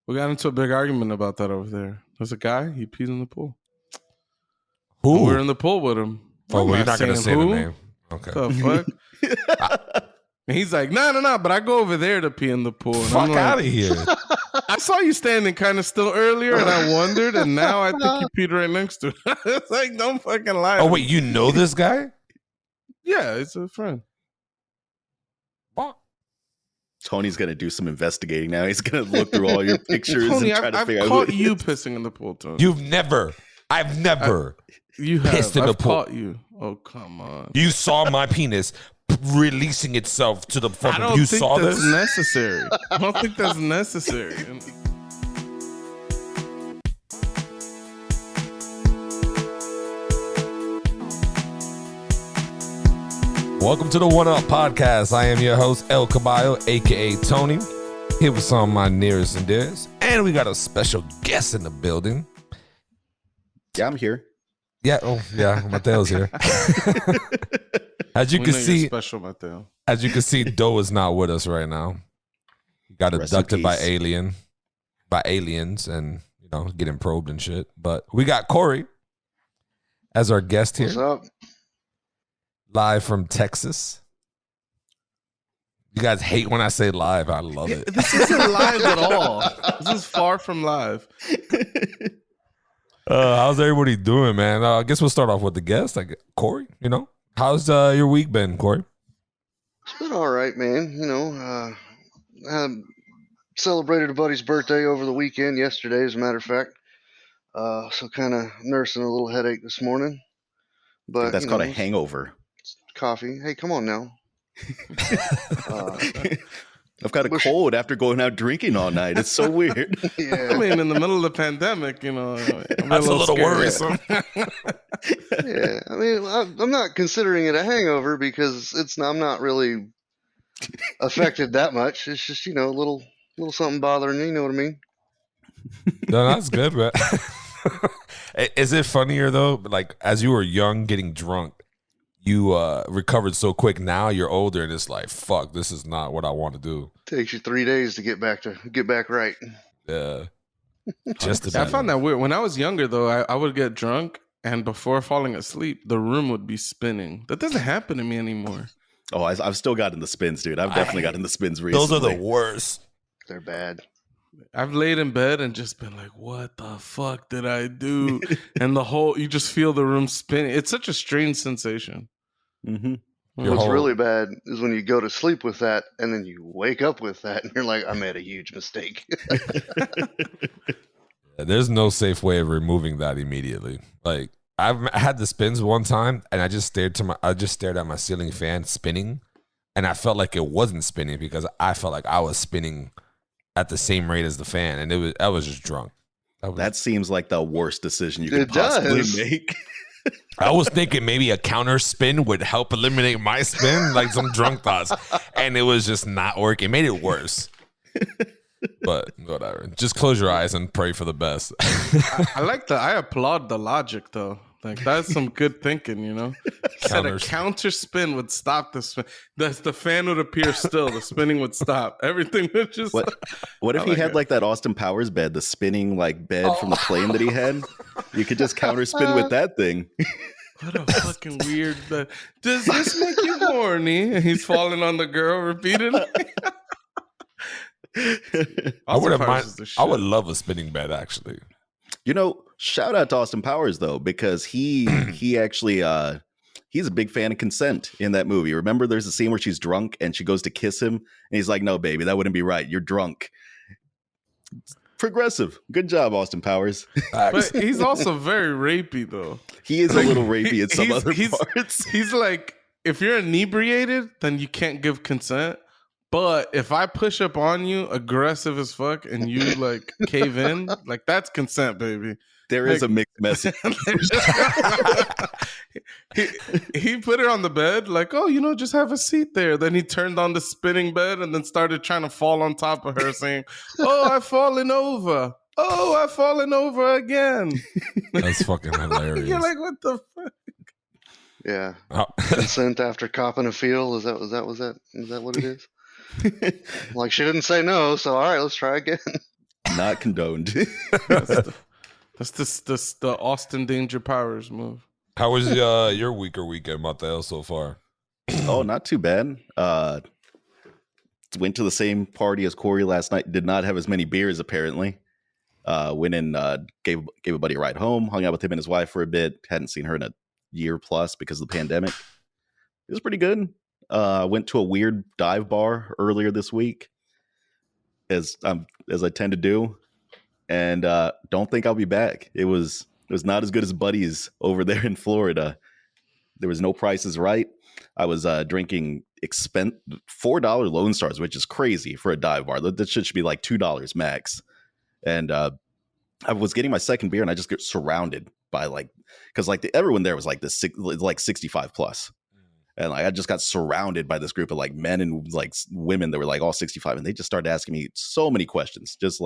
We got into a big argument about that over there. There's a guy, he peed in the pool. Who? And we're in the pool with him. Oh, well, you're not going to say the name. Okay. The fuck? And he's like, no, but I go over there to pee in the pool. And Fuck I'm out like, of here. I saw you standing kind of still earlier, and I wondered, and now I think you peed right next to it. It's like, don't fucking lie. Oh, wait, you know this guy? Yeah, it's a friend. What? Tony's going to do some investigating now. He's going to look through all your pictures Tony, and try to figure out I've who caught you pissing in the pool, Tony. I've never You have. pissed in the I've pool. caught you. Oh, come on. You saw my penis releasing itself to the I fucking. don't You think saw that's this? necessary. I don't think that's necessary. Welcome to the One Up Podcast. I am your host, El Caballo, aka Tony. Here with some of my nearest and dearest. And we got a special guest in the building. Yeah, I'm here. Yeah, Mateo's here. As you can see, special Mateo. As you can see, Doe is not with us right now. He got Rest abducted in by peace. aliens, and getting probed and shit. But we got Corey as our guest here. What's up? Live from Texas. You guys hate when I say live. I love it. This isn't live at all. This is far from live. How's everybody doing, man? I guess we'll start off with the guest, Corey. How's your week been, Corey? It's been all right, man. I celebrated a buddy's birthday over the weekend, yesterday, as a matter of fact. So kind of nursing a little headache this morning. But That's called a hangover. Coffee. Hey, come on now. I've got a cold after going out drinking all night. It's so weird. Yeah. I mean, in the middle of the pandemic, I'm That's a little scared. worrisome. Yeah. I mean, I'm not considering it a hangover because I'm not really affected that much. It's just, a little something bothering me. You know what I mean? No, that's good, man. Is it funnier though? Like as you were young, getting drunk, you recovered so quick. Now you're older, and it's like, fuck, this is not what I want to do. Takes you 3 days to get back right. Yeah, just I about. found that weird. When I was younger, though, I would get drunk, and before falling asleep, the room would be spinning. That doesn't happen to me anymore. Oh, I've still gotten the spins, dude. I've definitely gotten the spins recently. Those are the worst. They're bad. I've laid in bed and just been like, what the fuck did I do? And you just feel the room spinning. It's such a strange sensation. Mm-hmm. What's really bad is when you go to sleep with that and then you wake up with that and you're like, I made a huge mistake. There's no safe way of removing that immediately. Like I had the spins one time, and I just stared at my ceiling fan spinning, and I felt like it wasn't spinning because I felt like I was spinning at the same rate as the fan, and I was just drunk. That seems like the worst decision you could possibly make. I was thinking maybe a counter spin would help eliminate my spin, like some drunk thoughts, and it was just not working. It made it worse. But whatever. Just close your eyes and pray for the best. I applaud the logic, though. Like, that's some good thinking, Said a counter spin would stop the spin. The fan would appear still. The spinning would stop. Everything would just... What if he had like that Austin Powers bed, the spinning like bed from the plane that he had? You could just counter spin with that thing. What a fucking weird bed. Does this make you horny? And he's falling on the girl repeatedly. I would love a spinning bed, actually. Shout out to Austin Powers though, because he actually he's a big fan of consent in that movie. Remember, there's a scene where she's drunk and she goes to kiss him, and he's like, "No, baby, that wouldn't be right. You're drunk." Progressive. Good job, Austin Powers. But he's also very rapey, though. He is a little rapey in some other parts. He's like, if you're inebriated, then you can't give consent. But if I push up on you, aggressive as fuck, and you like cave in, like that's consent, baby. There is a mixed message. he put her on the bed, like, oh, just have a seat there. Then he turned on the spinning bed and then started trying to fall on top of her, saying, "Oh, I've fallen over. Oh, I've fallen over again." That's fucking hilarious. You're like, what the fuck? Yeah. Oh. Consent after copping a feel. Is that what it is? Like, she didn't say no, so all right, let's try again. Not condoned. That's the Austin Danger Powers move. How was your week or weekend, Mateo, so far? Oh, not too bad. Went to the same party as Corey last night. Did not have as many beers, apparently. Went in, gave a buddy a ride home, hung out with him and his wife for a bit. Hadn't seen her in a year plus because of the pandemic. It was pretty good. Went to a weird dive bar earlier this week, as I tend to do, and don't think I'll be back. It was not as good as Buddy's over there in Florida. There was no Prices Right. I was drinking $4 Lone Stars, which is crazy for a dive bar. That shit should be like $2 max. And I was getting my second beer, and I just get surrounded by because everyone there was like 65 plus. And I just got surrounded by this group of men and women that were all 65, and they just started asking me so many questions. Just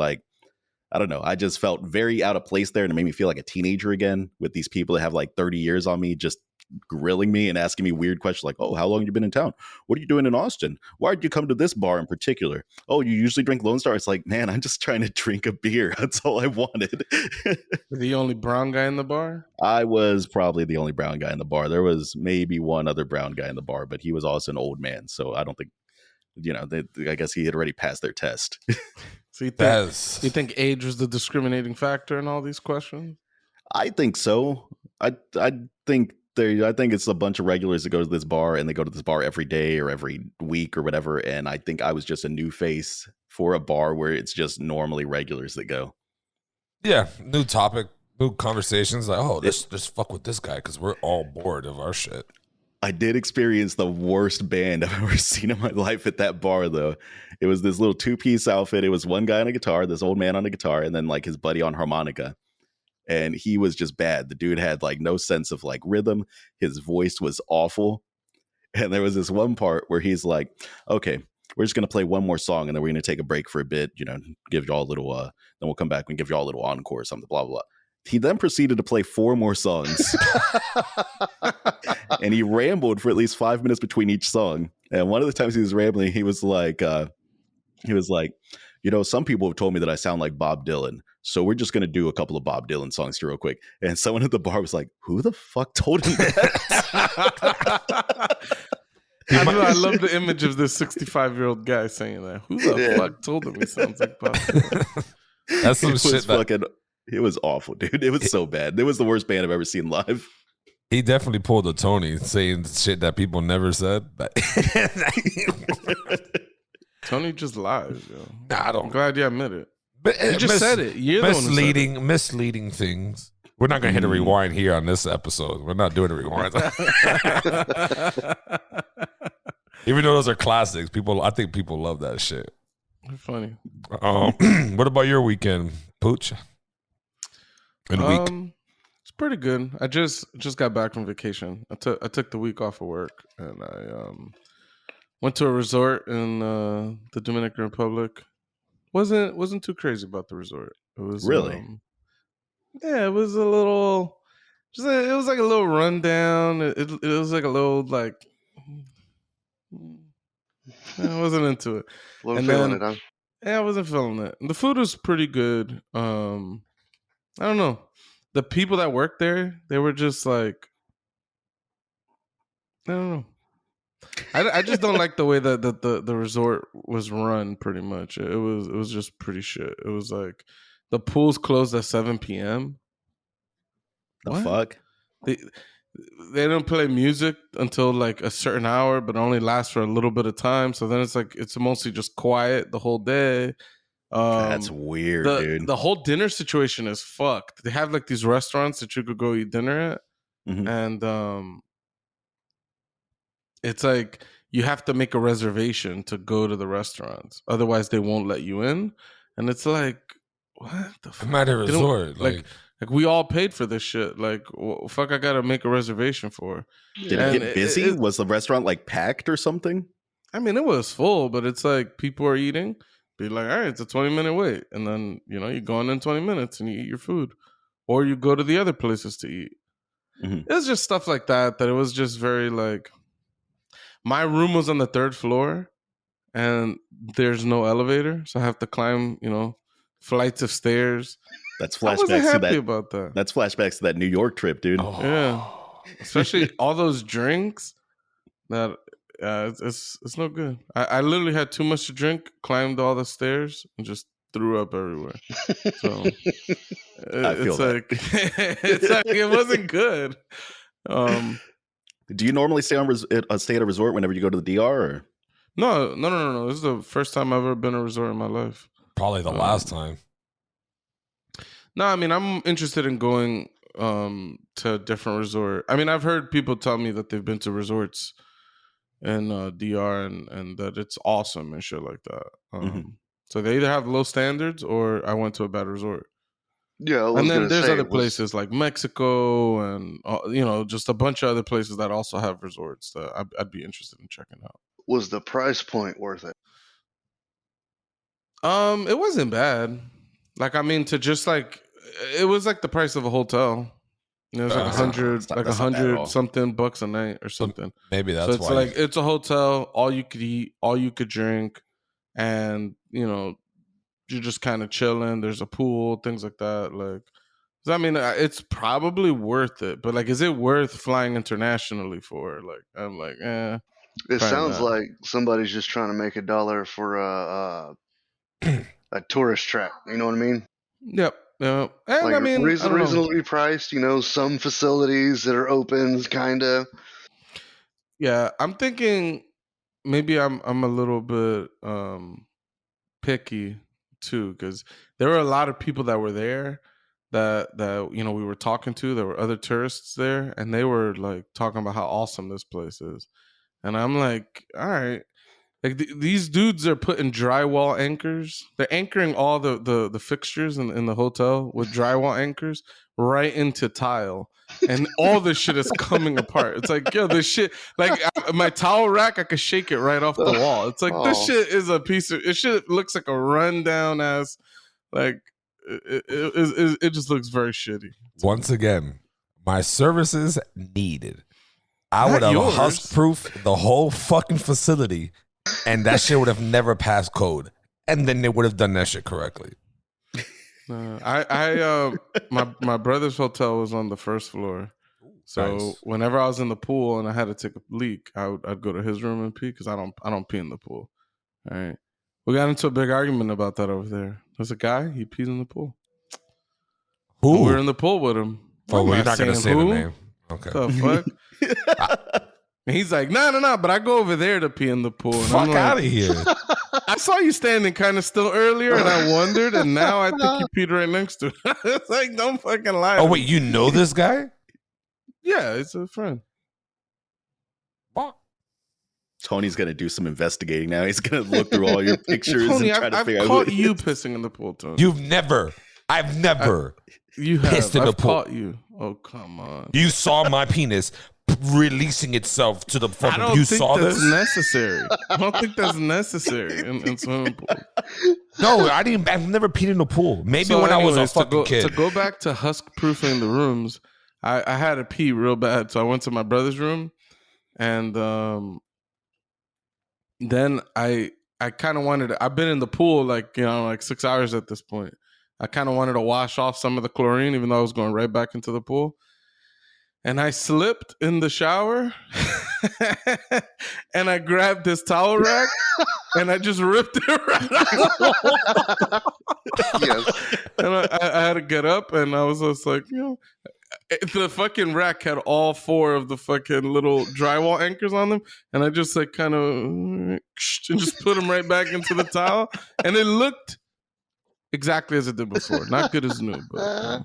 I don't know. I just felt very out of place there, and it made me feel like a teenager again with these people that have 30 years on me, just grilling me and asking me weird questions like, "Oh, how long have you been in town? What are you doing in Austin? Why did you come to this bar in particular? Oh, you usually drink Lone Star?" It's like, man, I'm just trying to drink a beer. That's all I wanted. The only brown guy in the bar? I was probably the only brown guy in the bar. There was maybe one other brown guy in the bar, but he was also an old man. So I don't think, I guess he had already passed their test. So you think age was the discriminating factor in all these questions? I think so. I think it's a bunch of regulars that go to this bar, and they go to this bar every day or every week or whatever. And I think I was just a new face for a bar where it's just normally regulars that go. Yeah, new topic, new conversations. Just fuck with this guy because we're all bored of our shit. I did experience the worst band I've ever seen in my life at that bar, though. It was this little 2-piece outfit. It was one guy on a guitar, this old man on a guitar, and then his buddy on harmonica. And he was just bad. The dude had no sense of rhythm. His voice was awful. And there was this one part where he's like, "Okay, we're just going to play one more song, and then we're going to take a break for a bit, give y'all a little, then we'll come back and give y'all a little encore or something, blah, blah, blah." He then proceeded to play 4 more songs. And he rambled for at least 5 minutes between each song. And one of the times he was rambling, he was like, "Some people have told me that I sound like Bob Dylan. So we're just going to do a couple of Bob Dylan songs here real quick." And someone at the bar was like, "Who the fuck told him that?" I love the image of this 65-year-old guy saying that. Who the fuck told him he sounds like Bob Dylan? That's some shit. It was awful, dude. It was so bad. It was the worst band I've ever seen live. He definitely pulled a Tony saying shit that people never said. Tony just lies, yo. Nah, I'm glad you admit it. But you just said it. You're misleading things. We're not gonna hit a rewind here on this episode. We're not doing a rewind. Even though those are classics, I think people love that shit. Funny. What about your weekend, Pooch? Week? It's pretty good. I just got back from vacation. I took the week off of work, and I went to a resort in the Dominican Republic. Wasn't too crazy about the resort. It was really, yeah. It was a little, it was like a little rundown. It was like a little I wasn't into it. Wasn't feeling it, huh? Yeah, I wasn't feeling it. The food was pretty good. I don't know. The people that worked there, they were just I don't know. I just don't like the way that the resort was run. Pretty much, it was just pretty shit. It was like the pools closed at 7 p.m. The fuck? They don't play music until a certain hour, but only lasts for a little bit of time. So then it's mostly just quiet the whole day. That's weird, dude. The whole dinner situation is fucked. They have these restaurants that you could go eat dinner at, and it's you have to make a reservation to go to the restaurants. Otherwise, they won't let you in. And it's what the fuck? I'm at a resort. Like we all paid for this shit. Fuck, I gotta make a reservation for. Did it get busy? Was the restaurant packed or something? I mean, it was full, but it's people are eating. Be all right, it's a 20-minute wait. And then, you go in 20 minutes and you eat your food. Or you go to the other places to eat. It was just stuff like that it was just very my room was on the 3rd floor and there's no elevator. So I have to climb, flights of stairs. That's I wasn't flashbacks to happy that. about that. That's flashbacks to that New York trip, dude. Oh. Yeah, especially all those drinks. That it's no good. I literally had too much to drink, climbed all the stairs, and just threw up everywhere. So I feel it's that. like it's like it wasn't good. Do you normally stay at a resort whenever you go to the DR? Or? No. This is the first time I've ever been to a resort in my life. Probably the last time. No, I mean I'm interested in going to a different resort. I mean I've heard people tell me that they've been to resorts in DR and that it's awesome and shit like that. So they either have low standards or I went to a bad resort. Yeah, And then there's other places like Mexico and just a bunch of other places that also have resorts that I'd be interested in checking out. Was the price point worth it? It wasn't bad. Like I mean, to just like it was like the price of a hotel. It was like $100 something bucks a night or something. Maybe that's so it's why. like it's a hotel, all you could eat, all you could drink, and you're just kind of chilling. There's a pool, things like that. Like, so, I mean, it's probably worth it, but like, is it worth flying internationally for? Like, I'm like, It sounds like somebody's just trying to make $1 for a tourist trap. You know what I mean? Yep. And like I mean, reasonably priced. Some facilities that are open, kind of. Yeah, I'm thinking maybe I'm a little bit picky too, because there were a lot of people that were there that we were talking to. There were other tourists there, and they were like talking about how awesome this place is, and I'm like, all right. Like these dudes are putting drywall anchors. They're anchoring all the fixtures in the hotel with drywall anchors right into tile, and all this shit is coming apart. It's like, yo, this shit. Like my towel rack, I could shake it right off the wall. It's like this shit is a piece of. It shit looks like a rundown ass. Like it just looks very shitty. Once again, my services needed. I would Not have yours. husk-proof the whole fucking facility. And that shit would have never passed code, and then they would have done that shit correctly. My brother's hotel was on the first floor, so Nice. whenever I was in the pool and I had to take a leak, I'd go to his room and pee because I don't pee in the pool. All right, we got into a big argument about that over there. There's a guy, he pees in the pool. Who? And we were in the pool with him. Oh, well, you're not saying gonna say who. the name. Okay. The fuck? And he's like, no, but I go over there to pee in the pool. And Fuck I'm like, out of here. I saw you standing kind of still earlier, and I wondered, and now I think you peed right next to it. It's like, don't fucking lie. Oh wait, you know this guy? Yeah, it's a friend. Fuck. Tony's gonna do some investigating now. He's gonna look through all your pictures Tony, and try to I've figure out caught who it you is. pissing in the pool, Tony. I've never You have. pissed in I've the pool. caught you. Oh, come on. You saw my penis releasing itself to the I fucking. don't You think saw that's this? necessary. I don't think that's necessary in swimming pool. No, I've never peed in a pool. Maybe So when I was a anyways, fucking kid. To go back to husk proofing the rooms, I had to pee real bad, so I went to my brother's room, and then I kind of wanted to. I've been in the pool like 6 hours at this point. I kind of wanted to wash off some of the chlorine, even though I was going right back into the pool. And I slipped in the shower, and I grabbed this towel rack, and I just ripped it right out. Yes. And I had to get up, and I was just like, the fucking rack had all four of the fucking little drywall anchors on them, and I just like kind of and just put them right back into the towel, and it looked exactly as it did before. Not good as new, but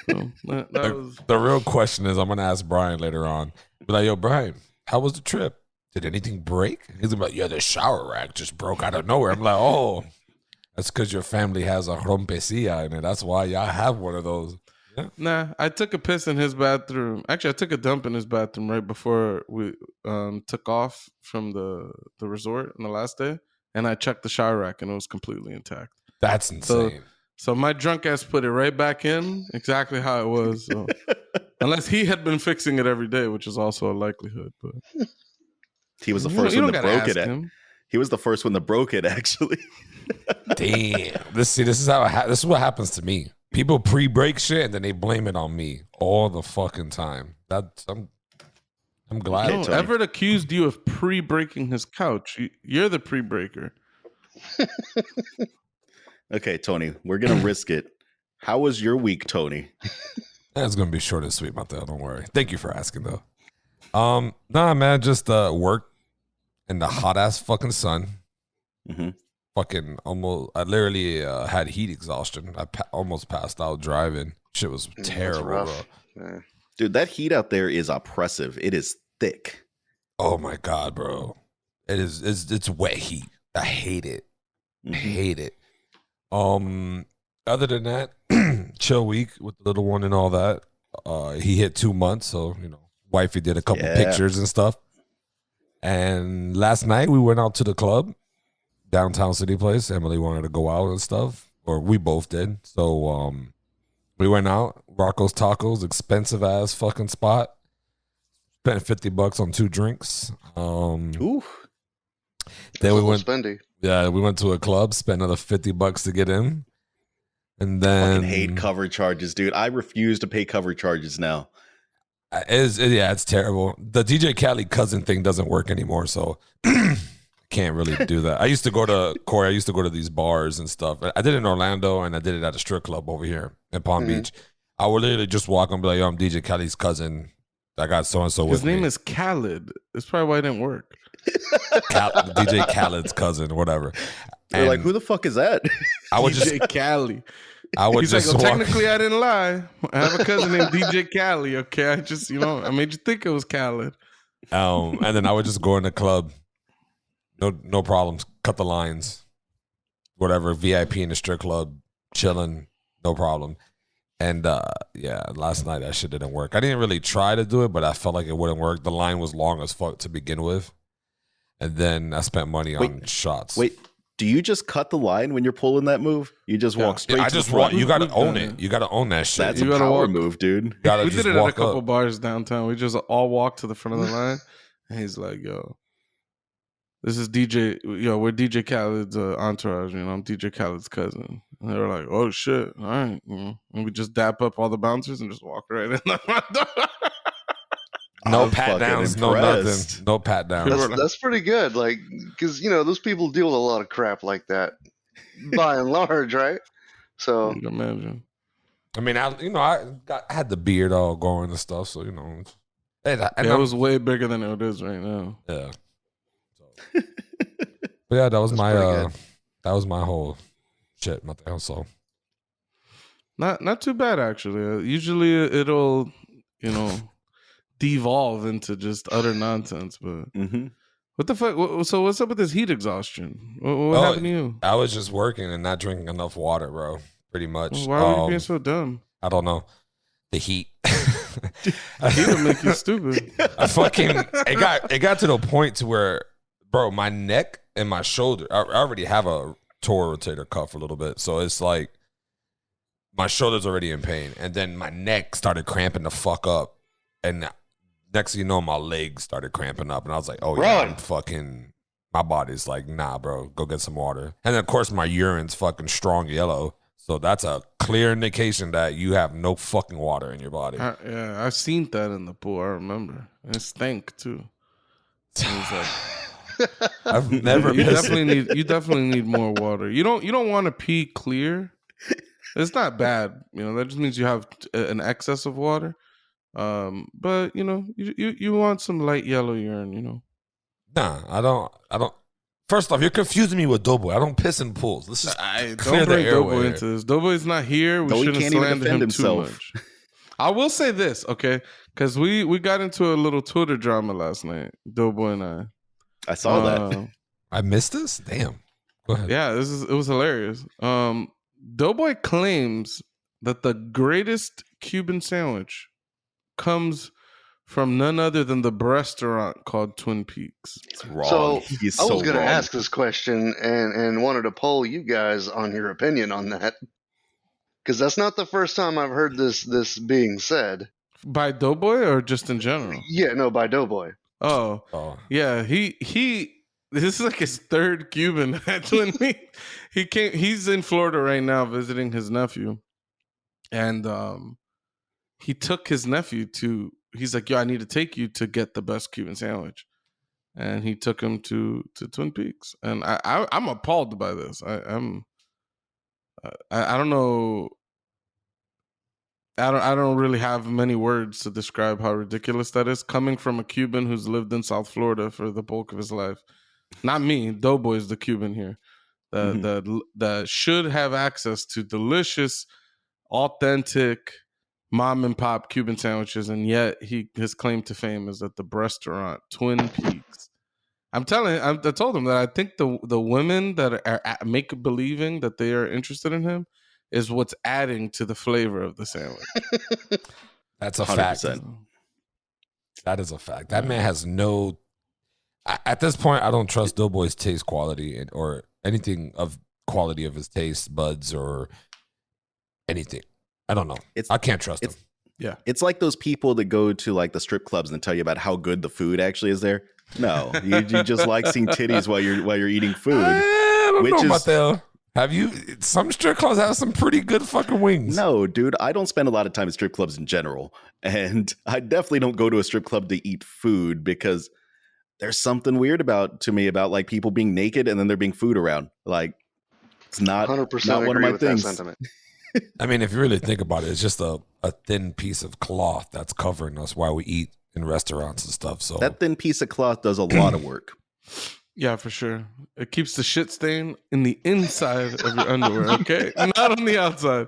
that was. The real question is, I'm gonna ask Brian later on. Be like, yo, Brian, how was the trip? Did anything break? He's like, yeah, the shower rack just broke out of nowhere. I'm like, oh, that's because your family has a rompecilla in it. That's why y'all have one of those. Yeah. Nah, I took a piss in his bathroom. Actually, I took a dump in his bathroom right before we took off from the resort on the last day, and I checked the shower rack, and it was completely intact. That's insane. So my drunk ass put it right back in exactly how it was. So. Unless he had been fixing it every day, which is also a likelihood. But he was the first one that broke it. He was the first one that broke it, actually. Damn. This is how this is what happens to me. People pre-break shit and then they blame it on me all the fucking time. I'm glad. No, Everett accused you of pre-breaking his couch. You're the pre-breaker. Okay, Tony, we're gonna risk it. How was your week, Tony? It's gonna be short and sweet, Mateo. Don't worry. Thank you for asking, though. Nah, man, just work in the hot ass fucking sun. Mm-hmm. Fucking almost. I literally had heat exhaustion. I almost passed out driving. Shit was terrible, bro. Yeah. Dude, that heat out there is oppressive. It is thick. Oh my god, bro! It is. It's wet heat. I hate it. I hate it. Other than that, chill week with the little one and all that. He hit 2 months, so wifey did a couple pictures and stuff. And last night we went out to the club, downtown City Place. Emily wanted to go out and stuff, or we both did. So we went out. Rocco's Tacos, expensive ass fucking spot. Spent $50 on 2 drinks. Ooh. Then we went. Spendy. Yeah, we went to a club, spent another $50 to get in. And I then fucking hate cover charges, dude. I refuse to pay cover charges now. It's terrible. The DJ Khaled cousin thing doesn't work anymore, so can't really do that. I used to go to these bars and stuff. I did it in Orlando and I did it at a strip club over here in Palm Beach. I would literally just walk and be like, yo, I'm DJ Khaled's cousin. I got so-and-so with me. His name is Khaled. That's probably why it didn't work. DJ Khaled's cousin, whatever. They're like, who the fuck is that? I would DJ just Khaled. I would He's just like, walk. technically, I didn't lie. I have a cousin named DJ Khaled. Okay, I just, I made you think it was Khaled. And then I would just go in the club. No problems. Cut the lines. Whatever. VIP in the strip club. Chilling. No problem. And last night that shit didn't work. I didn't really try to do it, but I felt like it wouldn't work. The line was long as fuck to begin with. And then I spent money on shots. Wait, do you just cut the line when you're pulling that move? You just walk straight to the front? You gotta own it. You gotta own that shit. That's You a gotta power walk- move, dude. We did it at a couple bars downtown. We just all walked to the front of the line. And he's like, yo, this is DJ. We're DJ Khaled's entourage. I'm DJ Khaled's cousin. And they were like, oh, shit. All right. And we just dap up all the bouncers and just walk right in the front door. No I'm pat fucking downs, no impressed. nothing. No pat downs. That's pretty good. Like, because those people deal with a lot of crap like that, by and large, right? So You can imagine. I mean, I had the beard all going and stuff, so And It was way bigger than it is right now. Yeah. But yeah, that was my whole shit, Mateo. So Not too bad, actually. Usually it'll, devolve into just utter nonsense. But what the fuck? So what's up with this heat exhaustion? What happened to you? I was just working and not drinking enough water, bro. Pretty much. Why are you being so dumb? I don't know. The heat. Heat will make you stupid. It got to the point to where, bro, my neck and my shoulder. I already have a torn rotator cuff a little bit, so it's like my shoulder's already in pain, and then my neck started cramping the fuck up, and next thing you know, my legs started cramping up, and I was like, oh yeah, my body's like, nah, bro, go get some water. And then of course my urine's fucking strong yellow, so that's a clear indication that you have no fucking water in your body. I've seen that in the pool. I remember. And it stank too. I've never. You definitely need more water. You don't want to pee clear. It's not bad. That just means you have an excess of water. But you want some light yellow urine. Nah, I don't. First off, you're confusing me with Doughboy. I don't piss in pools. Let's just clear don't the bring airway Doughboy here. into this. Doughboy's not here. We shouldn't can't even slander defend him himself. too much. I will say this, okay? Because we got into a little Twitter drama last night, Doughboy and I. I saw that. I missed this? Damn. Go ahead. Yeah, it was hilarious. Doughboy claims that the greatest Cuban sandwich comes from none other than the restaurant called Twin Peaks. It's wrong. So, He's I so was going to wrong. ask this question and wanted to poll you guys on your opinion on that, because that's not the first time I've heard this being said. By Doughboy or just in general? Yeah, no, by Doughboy. Oh. Yeah, he This is like his third Cuban at Twin Peaks. He's in Florida right now visiting his nephew. And he took his nephew to, he's like, yo, I need to take you to get the best Cuban sandwich. And he took him to Twin Peaks. And I'm appalled by this. I don't know. I don't really have many words to describe how ridiculous that is, coming from a Cuban who's lived in South Florida for the bulk of his life. Not me. Doughboy's the Cuban here. That should have access to delicious, authentic mom and pop Cuban sandwiches, and yet his claim to fame is at the restaurant Twin Peaks. I told him that I think the women that are make believing that they are interested in him is what's adding to the flavor of the sandwich. That's a 100%. fact. That is a fact. That man has no. At this point, I don't trust Doughboy's taste quality or anything of quality of his taste buds or anything. I don't know. I can't trust him. Yeah, it's like those people that go to like the strip clubs and tell you about how good the food actually is there. No, you just like seeing titties while you're eating food. I don't know about that. Have you? Some strip clubs have some pretty good fucking wings. No, dude, I don't spend a lot of time at strip clubs in general, and I definitely don't go to a strip club to eat food because there's something weird about like people being naked and then there being food around. Like it's not 100% not one of my things. That sentiment. I mean, if you really think about it, it's just a thin piece of cloth that's covering us while we eat in restaurants and stuff. So that thin piece of cloth does a lot of work. Yeah, for sure. It keeps the shit stain in the inside of your underwear, okay? Not on the outside.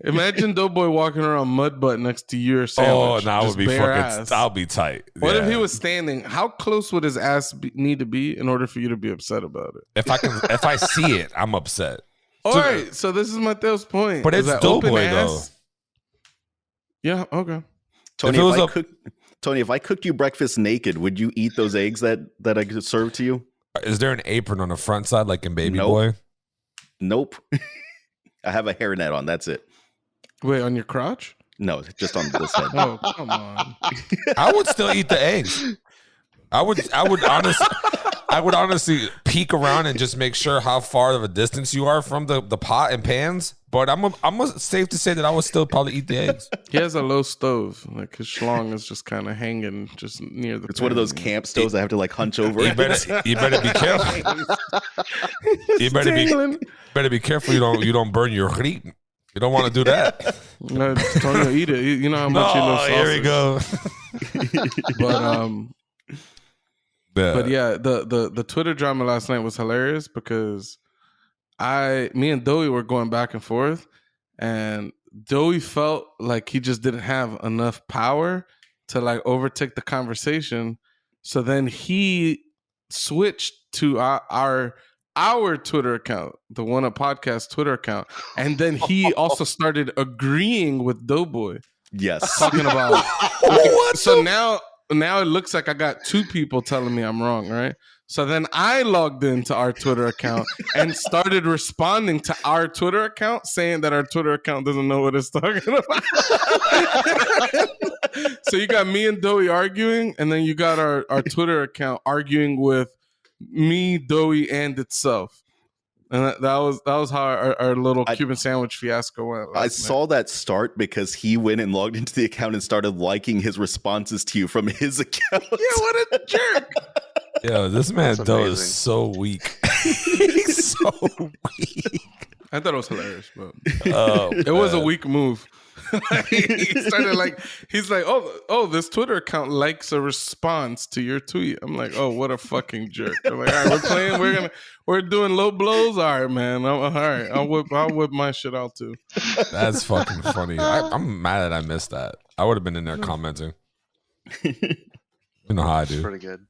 Imagine Doughboy walking around mud butt next to your sandwich. Oh, that would be fucking. That'll be tight. What if he was standing? How close would his ass need to be in order for you to be upset about it? If I see it, I'm upset. All right, so this is Mateo's point. But it's Doughboy though. Yeah. Okay. Tony, if I cooked you breakfast naked, would you eat those eggs that I could serve to you? Is there an apron on the front side like in Baby Nope. Boy? Nope. I have a hairnet on. That's it. Wait, on your crotch? No, just on this head. Oh, come on. I would still eat the eggs. I would honestly peek around and just make sure how far of a distance you are from the pot and pans. But I'm safe to say that I would still probably eat the eggs. He has a low stove. Like his schlong is just kind of hanging just near the. It's one of those camp stoves I have to like hunch over. You better be careful. You better be careful. You don't burn your feet. You don't want to do that. No, Tony will eat it. You know how much he loves sausage. Here we go. But yeah, the Twitter drama last night was hilarious because me and Doughy were going back and forth, and Doughy felt like he just didn't have enough power to like overtake the conversation. So then he switched to our Twitter account, the One Up Podcast Twitter account, and then he also started agreeing with Doughboy. Yes, talking about what? So now it looks like I got two people telling me I'm wrong, right? So then I logged into our Twitter account and started responding to our Twitter account, saying that our Twitter account doesn't know what it's talking about. So you got me and Doughy arguing, and then you got our Twitter account arguing with me, Doughy, and itself. And that was how our little Cuban sandwich fiasco went. I saw that start because he went and logged into the account and started liking his responses to you from his account. Yeah, what a jerk. Yo, this man Doe is so weak. He's so weak. I thought it was hilarious, but it was a weak move. He started like, he's like, oh, this Twitter account likes a response to your tweet. I'm like, oh, what a fucking jerk. I'm like, all right, we're playing. We're doing low blows. All right, man. All right, I'll whip my shit out too. That's fucking funny. I'm mad that I missed that. I would have been in there commenting. You know how I do. Pretty good.